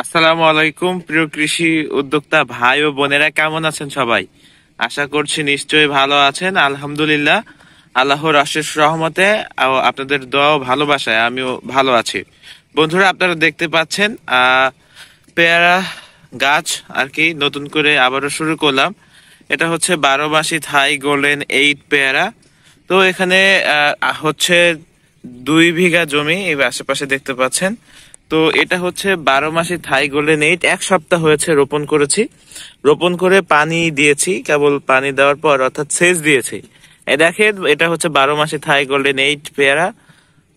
আসসালামু আলাইকুম প্রিয় কৃষি উদ্যোক্তা ভাই ও বোনেরা, কেমন আছেন সবাই? আশা করছি নিশ্চয়ই ভালো আছেন। আলহামদুলিল্লাহ, আল্লাহর অশেষ রহমতে ও আপনাদের দোয়া ও ভালোবাসায় আমিও ভালো আছি। বন্ধুরা, আপনারা দেখতে পাচ্ছেন পেয়ারা গাছ আর কি নতুন করে আবারও শুরু করলাম। এটা হচ্ছে 12 মাসি থাই গোল্ডেন 8 পেয়ারা। তো এখানে হচ্ছে 2 বিঘা জমি এই আশেপাশে দেখতে পাচ্ছেন। তো এটা হচ্ছে 12 মাসি থাই গোল্ডেন 8। 1 সপ্তাহ হয়েছে রোপণ করেছি। রোপণ করে পানি দিয়েছি, কেবল পানি দেওয়ার পর অর্থাৎ সেচ দিয়েছি। দেখেন, এটা হচ্ছে 12 মাসি থাই গোল্ডেন 8 পেয়ারা।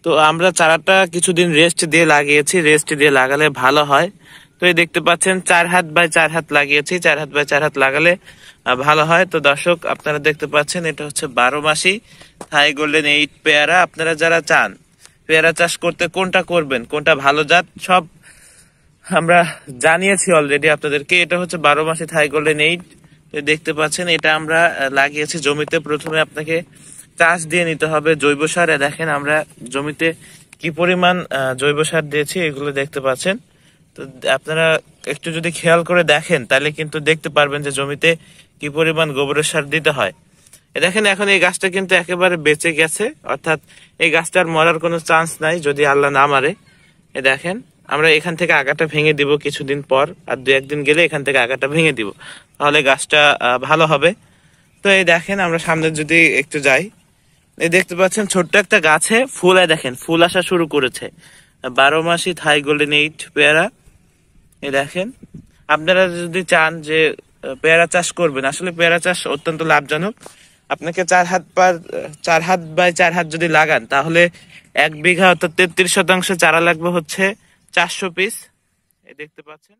তো আমরা চারাটা কিছুদিন রেস্ট দিয়ে লাগিয়েছি, রেস্ট দিয়ে লাগালে ভালো হয়। তো এই দেখতে পাচ্ছেন 4 হাত বাই 4 হাত লাগিয়েছি, 4 হাত বাই 4 হাত লাগালে ভালো হয়। তো দর্শক, আপনারা দেখতে পাচ্ছেন এটা হচ্ছে 12 মাসি থাই গোল্ডেন 8 পেয়ারা। আপনারা যারা চান পেয়ারা চাষ করতে, কোনটা করবেন, কোনটা ভালো জাত, সব আমরা জানিয়েছি অলরেডি আপনাদেরকে। এটা হচ্ছে 12 মাসি থাই গোল্ডেন 8। দেখতে পাচ্ছেন এটা আমরা লাগিয়েছি জমিতে। প্রথমে আপনাকে চাষ দিয়ে নিতে হবে জৈব সার। দেখেন আমরা জমিতে কি পরিমাণ জৈব সার দিয়েছি, এগুলো দেখতে পাচ্ছেন। তো আপনারা একটু যদি খেয়াল করে দেখেন তাহলে কিন্তু দেখতে পারবেন যে জমিতে কি পরিমাণ গোবরের সার দিতে হয়। দেখেন এখন এই গাছটা কিন্তু একেবারে বেঁচে গেছে, অর্থাৎ এই গাছটার মরার কোনো চান্স নাই যদি আল্লাহ না মারে। দেখেন, আমরা এখান থেকে আগাটা ভেঙে দিব কিছুদিন পর, আর 2-1 দিন গেলে এখান থেকে আগাটা ভেঙে দিব, তাহলে গাছটা ভালো হবে। তো এই দেখেন, আমরা সামনে যদি একটু যাই, এই দেখতে পাচ্ছেন ছোট্ট একটা গাছে ফুল, দেখেন ফুল আসা শুরু করেছে। 12 মাসি থাই গোল্ডেন 8 পেয়ারা। এই দেখেন, আপনারা যদি চান যে পেয়ারা চাষ করবেন, আসলে পেয়ারা চাষ অত্যন্ত লাভজনক। আপনাকে 4 হাত বাই 4 হাত যদি লাগান, তাহলে 1 বিঘা অর্থাৎ 33 শতাংশ চারা লাগবে হচ্ছে 400 পিস। এই দেখতে পাচ্ছেন।